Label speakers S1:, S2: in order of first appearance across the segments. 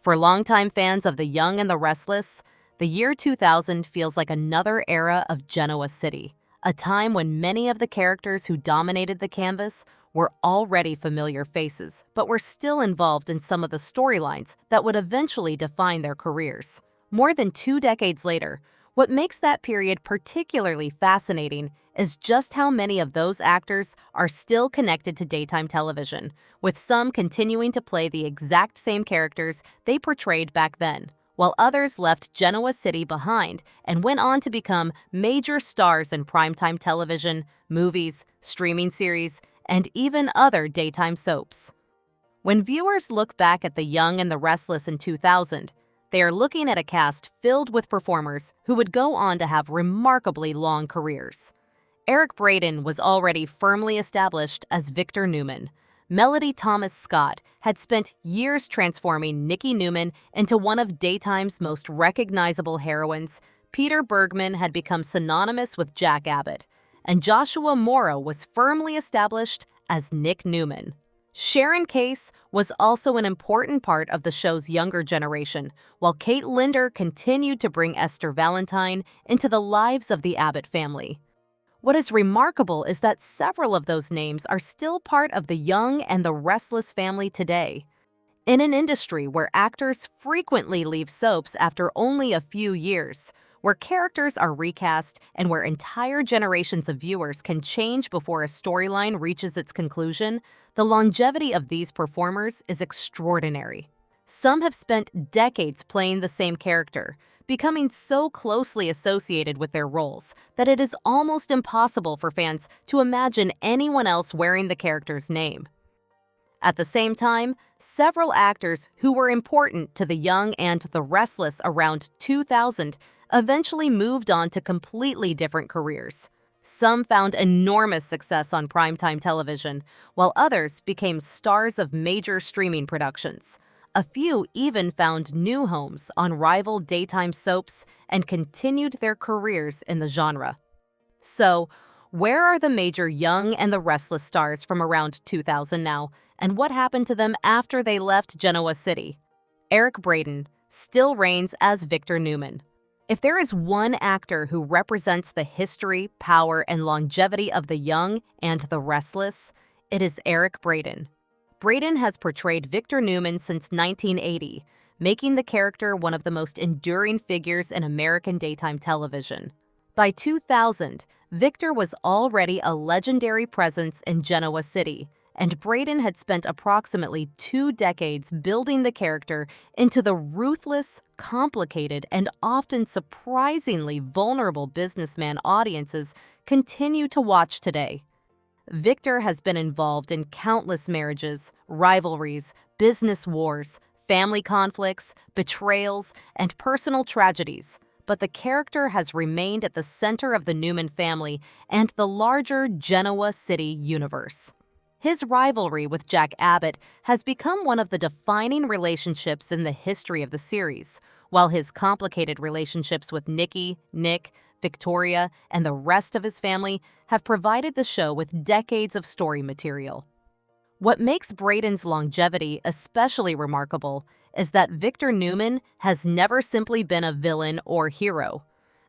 S1: For longtime fans of The Young and the Restless, the year 2000 feels like another era of Genoa City, a time when many of the characters who dominated the canvas were already familiar faces, but were still involved in some of the storylines that would eventually define their careers. More than 2 decades later, what makes that period particularly fascinating is just how many of those actors are still connected to daytime television, with some continuing to play the exact same characters they portrayed back then, while others left Genoa City behind and went on to become major stars in primetime television, movies, streaming series, and even other daytime soaps. When viewers look back at The Young and the Restless in 2000, they are looking at a cast filled with performers who would go on to have remarkably long careers. Eric Braeden was already firmly established as Victor Newman. Melody Thomas Scott had spent years transforming Nikki Newman into one of daytime's most recognizable heroines. Peter Bergman had become synonymous with Jack Abbott, and Joshua Morrow was firmly established as Nick Newman. Sharon Case was also an important part of the show's younger generation, while Kate Linder continued to bring Esther Valentine into the lives of the Abbott family. What is remarkable is that several of those names are still part of the Young and the Restless family today. In an industry where actors frequently leave soaps after only a few years, where characters are recast, and where entire generations of viewers can change before a storyline reaches its conclusion, the longevity of these performers is extraordinary. Some have spent decades playing the same character, becoming so closely associated with their roles that it is almost impossible for fans to imagine anyone else wearing the character's name. At the same time, several actors who were important to The Young and the Restless around 2000 eventually moved on to completely different careers. Some found enormous success on primetime television, while others became stars of major streaming productions. A few even found new homes on rival daytime soaps and continued their careers in the genre. So, where are the major Young and the Restless stars from around 2000 now, and what happened to them after they left Genoa City? Eric Braeden still reigns as Victor Newman. If there is one actor who represents the history, power, and longevity of The Young and the Restless, it is Eric Braeden. Braeden has portrayed Victor Newman since 1980, making the character one of the most enduring figures in American daytime television. By 2000, Victor was already a legendary presence in Genoa City, and Braeden had spent approximately 2 decades building the character into the ruthless, complicated, and often surprisingly vulnerable businessman audiences continue to watch today. Victor has been involved in countless marriages, rivalries, business wars, family conflicts, betrayals, and personal tragedies, but the character has remained at the center of the Newman family and the larger Genoa City universe. His rivalry with Jack Abbott has become one of the defining relationships in the history of the series, while his complicated relationships with Nikki, Nick, Victoria, and the rest of his family have provided the show with decades of story material. What makes Braeden's longevity especially remarkable is that Victor Newman has never simply been a villain or hero.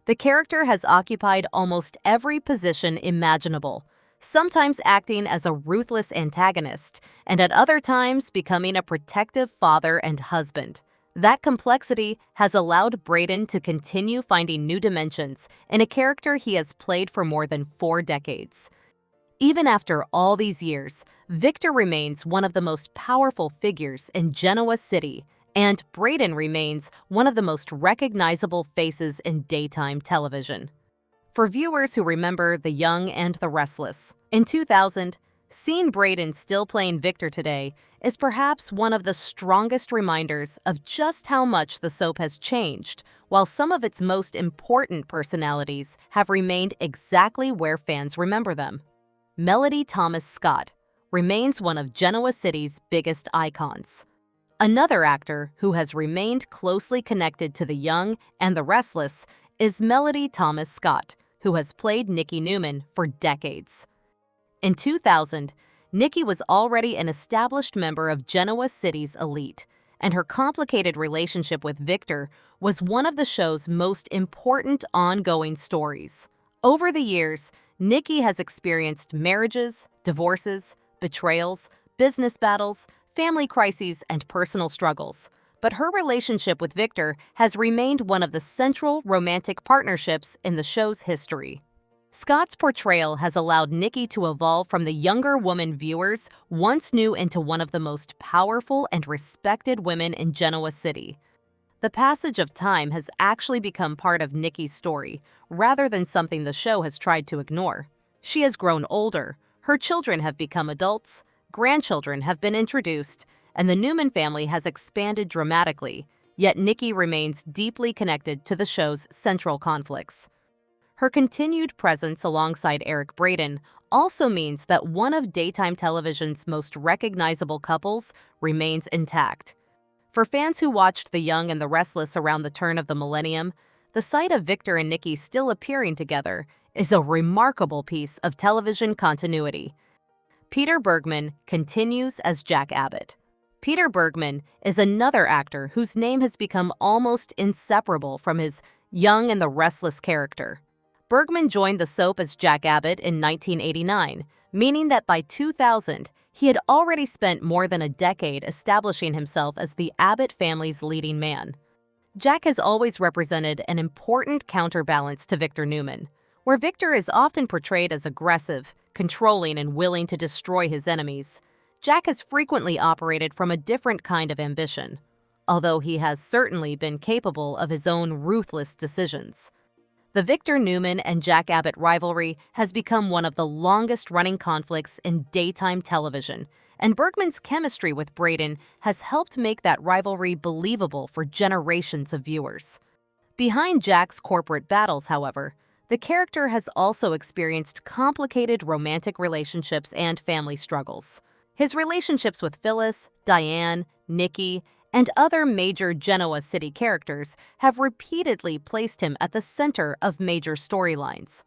S1: The character has occupied almost every position imaginable, sometimes acting as a ruthless antagonist, and at other times becoming a protective father and husband. That complexity has allowed Braeden to continue finding new dimensions in a character he has played for more than 4 decades. Even after all these years, Victor remains one of the most powerful figures in Genoa City, and Braeden remains one of the most recognizable faces in daytime television. For viewers who remember The Young and the Restless, in 2000, seeing Braeden still playing Victor today is perhaps one of the strongest reminders of just how much the soap has changed, while some of its most important personalities have remained exactly where fans remember them. Melody Thomas Scott remains one of Genoa City's biggest icons. Another actor who has remained closely connected to The Young and the Restless is Melody Thomas Scott, who has played Nikki Newman for decades. In 2000, Nikki was already an established member of Genoa City's elite, and her complicated relationship with Victor was one of the show's most important ongoing stories. Over the years, Nikki has experienced marriages, divorces, betrayals, business battles, family crises, and personal struggles. But her relationship with Victor has remained one of the central romantic partnerships in the show's history. Scott's portrayal has allowed Nikki to evolve from the younger woman viewers once knew into one of the most powerful and respected women in Genoa City. The passage of time has actually become part of Nikki's story, rather than something the show has tried to ignore. She has grown older, her children have become adults, grandchildren have been introduced, and the Newman family has expanded dramatically, yet Nikki remains deeply connected to the show's central conflicts. Her continued presence alongside Eric Braeden also means that one of daytime television's most recognizable couples remains intact. For fans who watched The Young and the Restless around the turn of the millennium, the sight of Victor and Nikki still appearing together is a remarkable piece of television continuity. Peter Bergman continues as Jack Abbott. Peter Bergman is another actor whose name has become almost inseparable from his Young and the Restless character. Bergman joined the soap as Jack Abbott in 1989, meaning that by 2000, he had already spent more than a decade establishing himself as the Abbott family's leading man. Jack has always represented an important counterbalance to Victor Newman, where Victor is often portrayed as aggressive, controlling, and willing to destroy his enemies. Jack has frequently operated from a different kind of ambition, although he has certainly been capable of his own ruthless decisions. The Victor Newman and Jack Abbott rivalry has become one of the longest-running conflicts in daytime television, and Bergman's chemistry with Braeden has helped make that rivalry believable for generations of viewers. Behind Jack's corporate battles, however, the character has also experienced complicated romantic relationships and family struggles. His relationships with Phyllis, Diane, Nikki, and other major Genoa City characters have repeatedly placed him at the center of major storylines.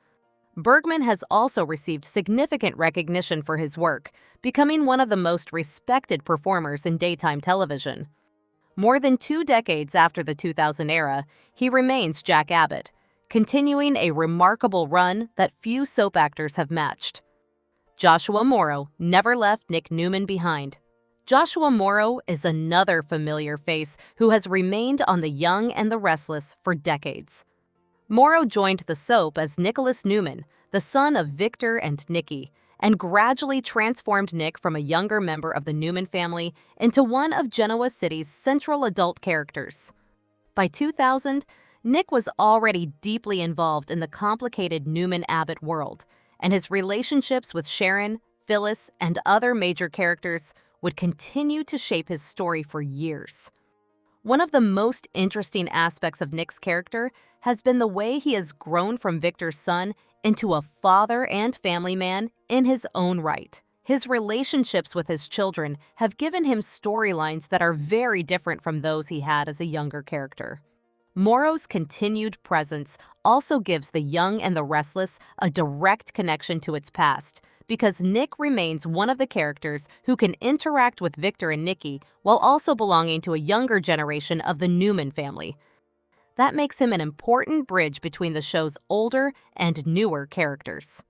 S1: Bergman has also received significant recognition for his work, becoming one of the most respected performers in daytime television. More than 2 decades after the 2000 era, he remains Jack Abbott, continuing a remarkable run that few soap actors have matched. Joshua Morrow never left Nick Newman behind. Joshua Morrow is another familiar face who has remained on The Young and the Restless for decades. Morrow joined the soap as Nicholas Newman, the son of Victor and Nikki, and gradually transformed Nick from a younger member of the Newman family into one of Genoa City's central adult characters. By 2000, Nick was already deeply involved in the complicated Newman-Abbott world, and his relationships with Sharon, Phyllis, and other major characters would continue to shape his story for years. One of the most interesting aspects of Nick's character has been the way he has grown from Victor's son into a father and family man in his own right. His relationships with his children have given him storylines that are very different from those he had as a younger character. Morrow's continued presence also gives The Young and the Restless a direct connection to its past, because Nick remains one of the characters who can interact with Victor and Nikki while also belonging to a younger generation of the Newman family. That makes him an important bridge between the show's older and newer characters.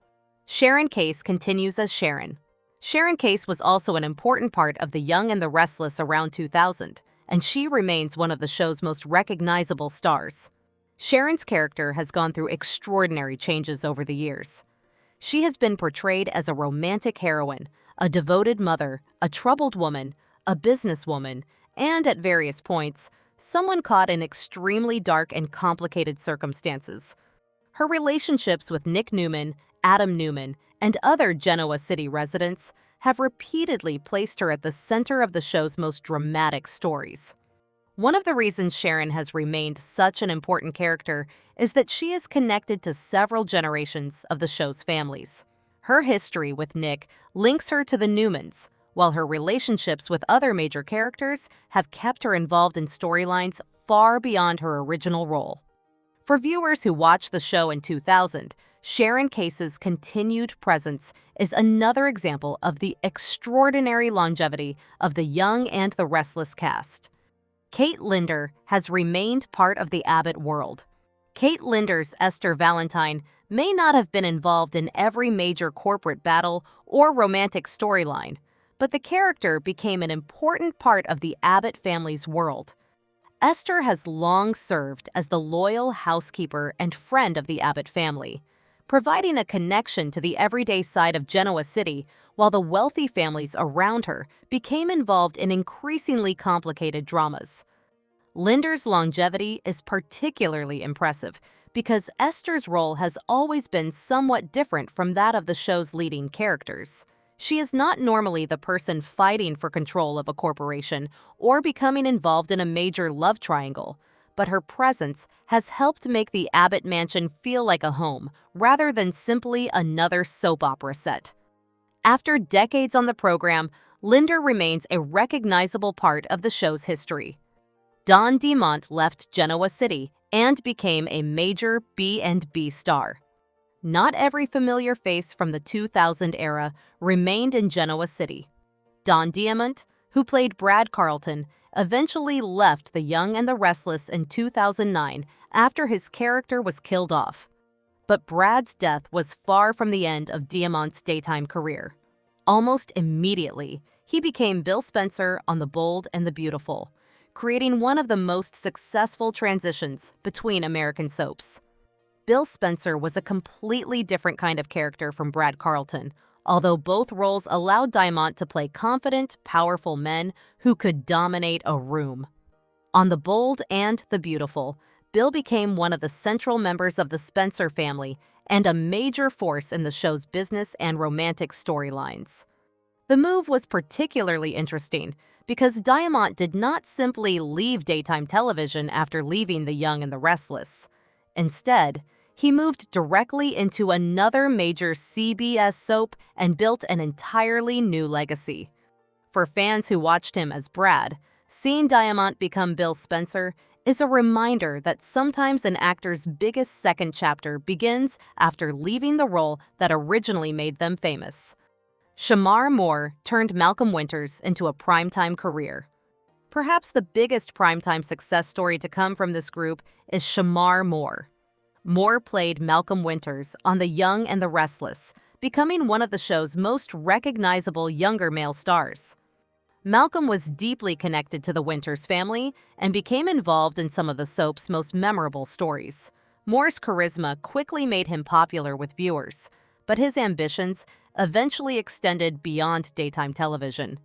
S1: Sharon Case continues as Sharon. Sharon Case was also an important part of The Young and the Restless around 2000, and she remains one of the show's most recognizable stars. Sharon's character has gone through extraordinary changes over the years. She has been portrayed as a romantic heroine, a devoted mother, a troubled woman, a businesswoman, and at various points, someone caught in extremely dark and complicated circumstances. Her relationships with Nick Newman, Adam Newman, and other Genoa City residents have repeatedly placed her at the center of the show's most dramatic stories. One of the reasons Sharon has remained such an important character is that she is connected to several generations of the show's families. Her history with Nick links her to the Newmans, while her relationships with other major characters have kept her involved in storylines far beyond her original role. For viewers who watched the show in 2000, Sharon Case's continued presence is another example of the extraordinary longevity of The Young and the Restless cast. Kate Linder has remained part of the Abbott world. Kate Linder's Esther Valentine may not have been involved in every major corporate battle or romantic storyline, but the character became an important part of the Abbott family's world. Esther has long served as the loyal housekeeper and friend of the Abbott family, providing a connection to the everyday side of Genoa City, while the wealthy families around her became involved in increasingly complicated dramas. Linder's longevity is particularly impressive because Esther's role has always been somewhat different from that of the show's leading characters. She is not normally the person fighting for control of a corporation or becoming involved in a major love triangle, but her presence has helped make the Abbott mansion feel like a home rather than simply another soap opera set. After decades on the program, Linder remains a recognizable part of the show's history. Don Diamont left Genoa City and became a major B&B star. Not every familiar face from the 2000 era remained in Genoa City. Don Diamont, who played Brad Carlton, eventually left The Young and the Restless in 2009 after his character was killed off. But Brad's death was far from the end of Diamont's daytime career. Almost immediately, he became Bill Spencer on The Bold and the Beautiful, creating one of the most successful transitions between American soaps. Bill Spencer was a completely different kind of character from Brad Carlton, although both roles allowed Diamont to play confident, powerful men who could dominate a room. On The Bold and the Beautiful, Bill became one of the central members of the Spencer family and a major force in the show's business and romantic storylines. The move was particularly interesting because Diamont did not simply leave daytime television after leaving The Young and the Restless. Instead, he moved directly into another major CBS soap and built an entirely new legacy. For fans who watched him as Brad, seeing Diamont become Bill Spencer is a reminder that sometimes an actor's biggest second chapter begins after leaving the role that originally made them famous. Shemar Moore turned Malcolm Winters into a primetime career. Perhaps the biggest primetime success story to come from this group is Shemar Moore. Moore played Malcolm Winters on The Young and the Restless, becoming one of the show's most recognizable younger male stars. Malcolm was deeply connected to the Winters family and became involved in some of the soap's most memorable stories. Moore's charisma quickly made him popular with viewers, but his ambitions eventually extended beyond daytime television.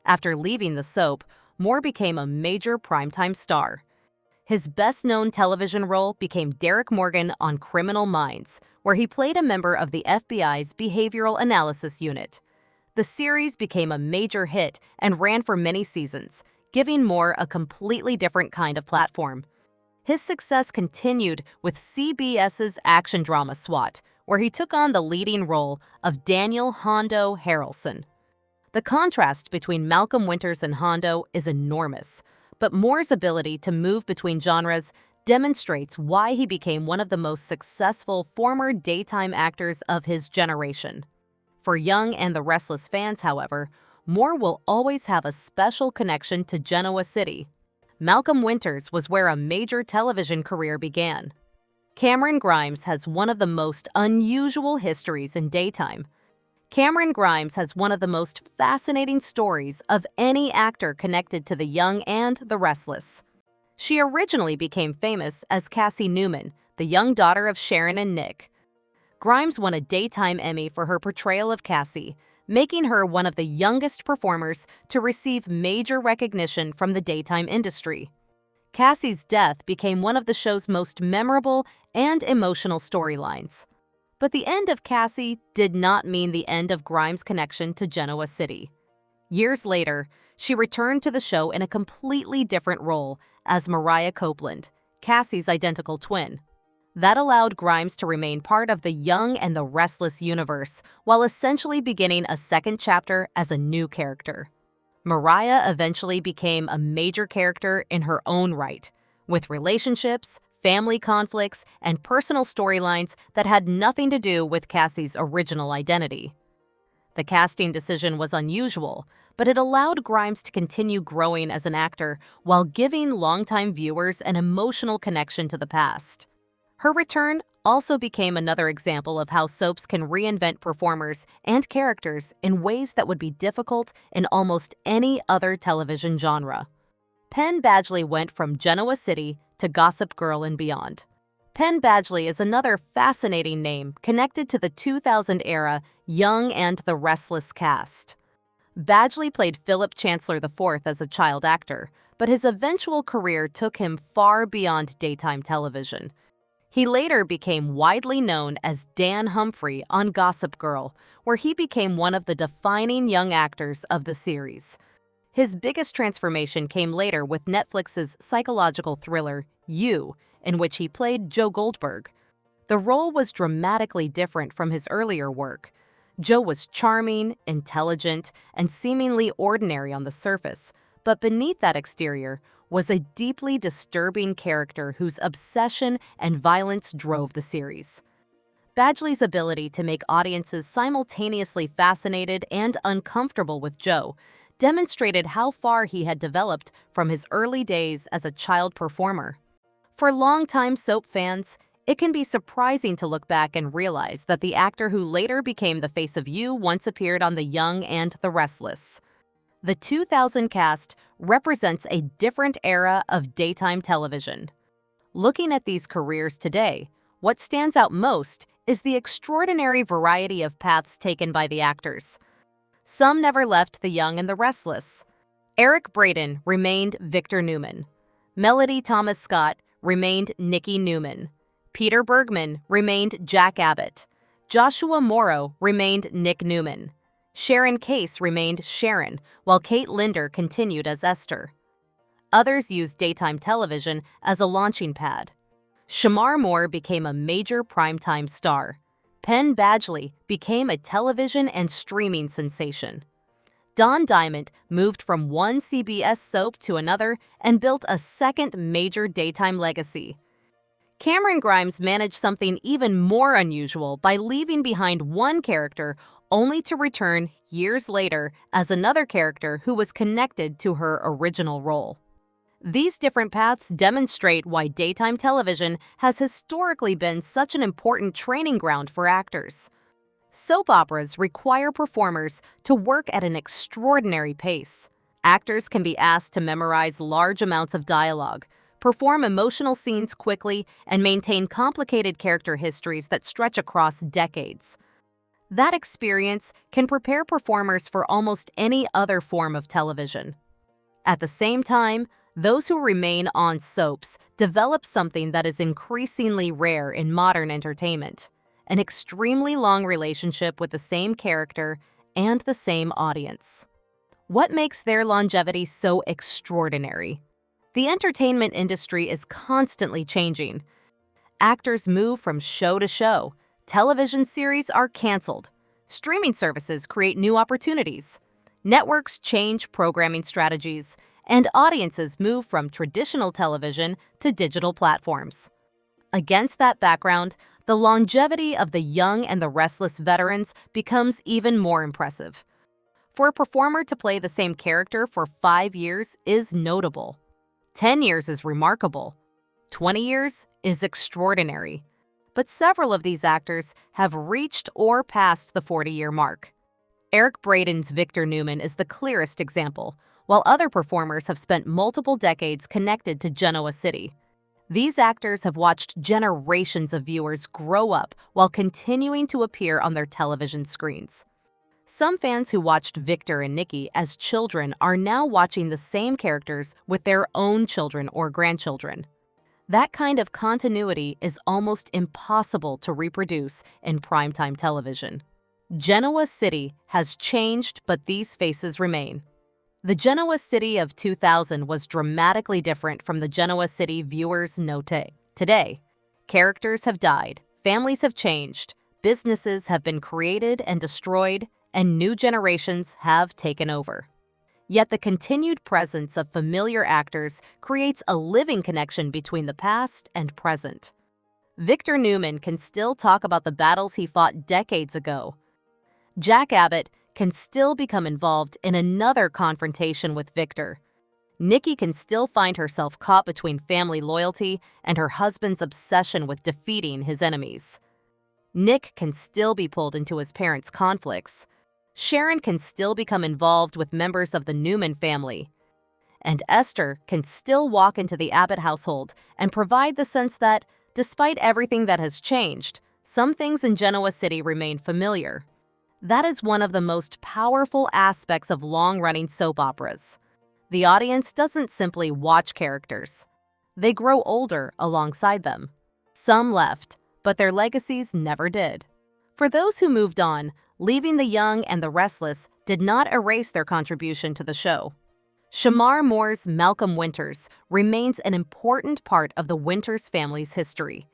S1: After leaving the soap, Moore became a major primetime star. His best-known television role became Derek Morgan on Criminal Minds, where he played a member of the FBI's Behavioral Analysis Unit. The series became a major hit and ran for many seasons, giving Moore a completely different kind of platform. His success continued with CBS's action drama SWAT, where he took on the leading role of Daniel Hondo Harrelson. The contrast between Malcolm Winters and Hondo is enormous, but Moore's ability to move between genres demonstrates why he became one of the most successful former daytime actors of his generation. For Young and the Restless fans, however, Moore will always have a special connection to Genoa City. Malcolm Winters was where a major television career began. Cameron Grimes has one of the most unusual histories in daytime. Cameron Grimes has one of the most fascinating stories of any actor connected to The Young and the Restless. She originally became famous as Cassie Newman, the young daughter of Sharon and Nick. Grimes won a Daytime Emmy for her portrayal of Cassie, making her one of the youngest performers to receive major recognition from the daytime industry. Cassie's death became one of the show's most memorable and emotional storylines. But the end of Cassie did not mean the end of Grimes' connection to Genoa City. Years later, she returned to the show in a completely different role as Mariah Copeland, Cassie's identical twin. That allowed Grimes to remain part of the Young and the Restless universe while essentially beginning a second chapter as a new character. Mariah eventually became a major character in her own right, with relationships, family conflicts, and personal storylines that had nothing to do with Cassie's original identity. The casting decision was unusual, but it allowed Grimes to continue growing as an actor while giving longtime viewers an emotional connection to the past. Her return also became another example of how soaps can reinvent performers and characters in ways that would be difficult in almost any other television genre. Penn Badgley went from Genoa City to Gossip Girl and beyond. Penn Badgley is another fascinating name connected to the 2000-era Young and the Restless cast. Badgley played Philip Chancellor IV as a child actor, but his eventual career took him far beyond daytime television. He later became widely known as Dan Humphrey on Gossip Girl, where he became one of the defining young actors of the series. His biggest transformation came later with Netflix's psychological thriller, You, in which he played Joe Goldberg. The role was dramatically different from his earlier work. Joe was charming, intelligent, and seemingly ordinary on the surface, but beneath that exterior was a deeply disturbing character whose obsession and violence drove the series. Badgley's ability to make audiences simultaneously fascinated and uncomfortable with Joe demonstrated how far he had developed from his early days as a child performer. For longtime soap fans, it can be surprising to look back and realize that the actor who later became the face of You once appeared on The Young and the Restless. The 2000 cast represents a different era of daytime television. Looking at these careers today, what stands out most is the extraordinary variety of paths taken by the actors. Some never left The Young and the Restless. Eric Braeden remained Victor Newman. Melody Thomas Scott remained Nikki Newman. Peter Bergman remained Jack Abbott. Joshua Morrow remained Nick Newman. Sharon Case remained Sharon, while Kate Linder continued as Esther. Others used daytime television as a launching pad. Shemar Moore became a major primetime star. Penn Badgley became a television and streaming sensation. Diamont moved from one CBS soap to another and built a second major daytime legacy. Cameron Grimes managed something even more unusual by leaving behind one character only to return years later as another character who was connected to her original role. These different paths demonstrate why daytime television has historically been such an important training ground for actors. Soap operas require performers to work at an extraordinary pace. Actors can be asked to memorize large amounts of dialogue, perform emotional scenes quickly, and maintain complicated character histories that stretch across decades. That experience can prepare performers for almost any other form of television. At the same time, those who remain on soaps develop something that is increasingly rare in modern entertainment: an extremely long relationship with the same character and the same audience. What makes their longevity so extraordinary? The entertainment industry is constantly changing. Actors move from show to show. Television series are canceled. Streaming services create new opportunities. Networks change programming strategies, and audiences move from traditional television to digital platforms. Against that background, the longevity of the Young and the Restless veterans becomes even more impressive. For a performer to play the same character for 5 years is notable. 10 years is remarkable. 20 years is extraordinary. But several of these actors have reached or passed the 40-year mark. Eric Braeden's Victor Newman is the clearest example, while other performers have spent multiple decades connected to Genoa City. These actors have watched generations of viewers grow up while continuing to appear on their television screens. Some fans who watched Victor and Nikki as children are now watching the same characters with their own children or grandchildren. That kind of continuity is almost impossible to reproduce in primetime television. Genoa City has changed, but these faces remain. The Genoa City of 2000 was dramatically different from the Genoa City viewers know today. Characters have died, families have changed, businesses have been created and destroyed, and new generations have taken over. Yet the continued presence of familiar actors creates a living connection between the past and present. Victor Newman can still talk about the battles he fought decades ago. Jack Abbott can still become involved in another confrontation with Victor. Nikki can still find herself caught between family loyalty and her husband's obsession with defeating his enemies. Nick can still be pulled into his parents' conflicts. Sharon can still become involved with members of the Newman family. And Esther can still walk into the Abbott household and provide the sense that, despite everything that has changed, some things in Genoa City remain familiar. That is one of the most powerful aspects of long-running soap operas. The audience doesn't simply watch characters. They grow older alongside them. Some left, but their legacies never did. For those who moved on, leaving the young and the restless did not erase their contribution to the show. Shemar Moore's Malcolm Winters remains an important part of the Winters family's history.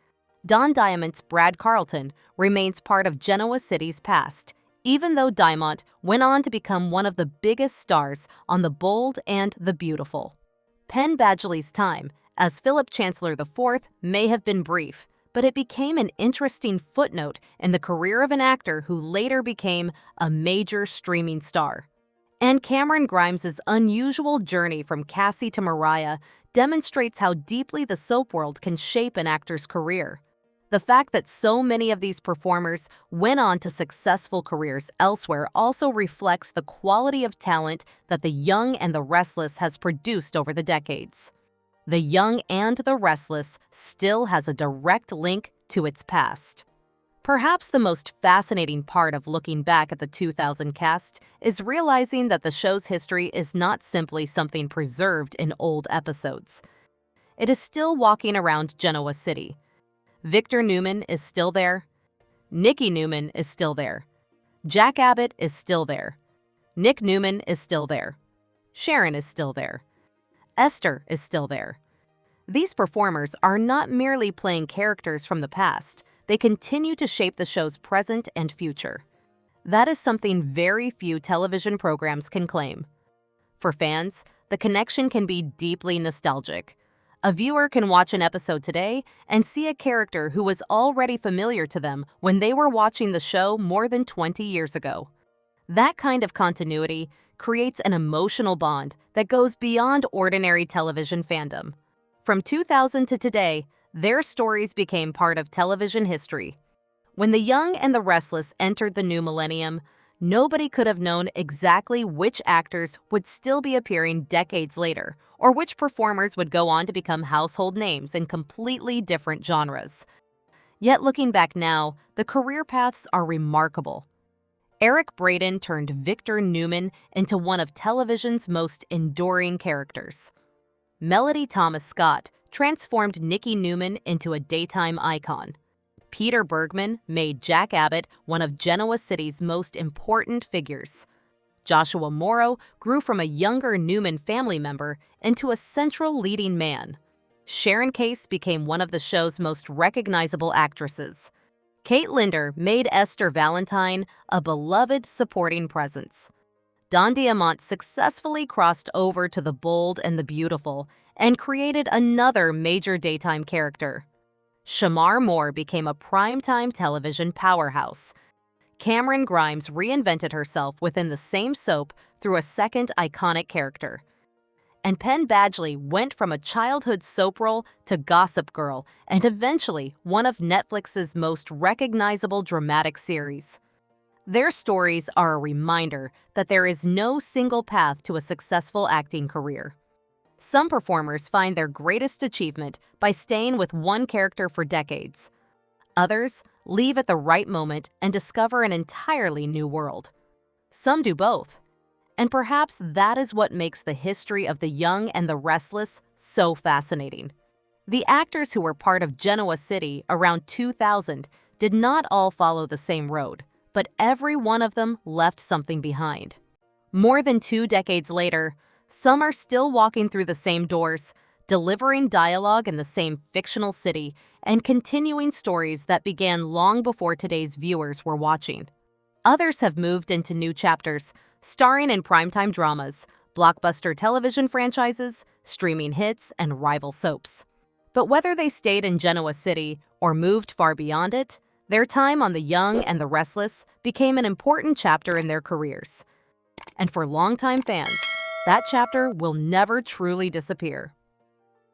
S1: Don Diamond's Brad Carlton remains part of Genoa City's past, even though Diamont went on to become one of the biggest stars on The Bold and the Beautiful. Penn Badgley's time as Philip Chancellor IV may have been brief, but it became an interesting footnote in the career of an actor who later became a major streaming star. And Cameron Grimes's unusual journey from Cassie to Mariah demonstrates how deeply the soap world can shape an actor's career. The fact that so many of these performers went on to successful careers elsewhere also reflects the quality of talent that The Young and the Restless has produced over the decades. The Young and the Restless still has a direct link to its past. Perhaps the most fascinating part of looking back at the 2000 cast is realizing that the show's history is not simply something preserved in old episodes. It is still walking around Genoa City. Victor Newman is still there. Nikki Newman is still there. Jack Abbott is still there. Nick Newman is still there. Sharon is still there. Esther is still there. These performers are not merely playing characters from the past, they continue to shape the show's present and future. That is something very few television programs can claim. For fans, the connection can be deeply nostalgic. A viewer can watch an episode today and see a character who was already familiar to them when they were watching the show more than 20 years ago. That kind of continuity creates an emotional bond that goes beyond ordinary television fandom. From 2000 to today, their stories became part of television history. When The Young and the Restless entered the new millennium, nobody could have known exactly which actors would still be appearing decades later, or which performers would go on to become household names in completely different genres. Yet looking back now, the career paths are remarkable. Eric Braeden turned Victor Newman into one of television's most enduring characters. Melody Thomas Scott transformed Nikki Newman into a daytime icon. Peter Bergman made Jack Abbott one of Genoa City's most important figures. Joshua Morrow grew from a younger Newman family member into a central leading man. Sharon Case became one of the show's most recognizable actresses. Kate Linder made Esther Valentine a beloved supporting presence. Don Diamont successfully crossed over to The Bold and the Beautiful and created another major daytime character. Shemar Moore became a primetime television powerhouse. Cameron Grimes reinvented herself within the same soap through a second iconic character. And Penn Badgley went from a childhood soap role to Gossip Girl and eventually one of Netflix's most recognizable dramatic series. Their stories are a reminder that there is no single path to a successful acting career. Some performers find their greatest achievement by staying with one character for decades. Others leave at the right moment and discover an entirely new world. Some do both. And perhaps that is what makes the history of The Young and the Restless so fascinating. The actors who were part of Genoa City around 2000 did not all follow the same road, but every one of them left something behind. More than 2 decades later, some are still walking through the same doors, delivering dialogue in the same fictional city, and continuing stories that began long before today's viewers were watching. Others have moved into new chapters, starring in primetime dramas, blockbuster television franchises, streaming hits, and rival soaps. But whether they stayed in Genoa City or moved far beyond it, Their time on The Young and the Restless became an important chapter in their careers. And for longtime fans, that chapter will never truly disappear.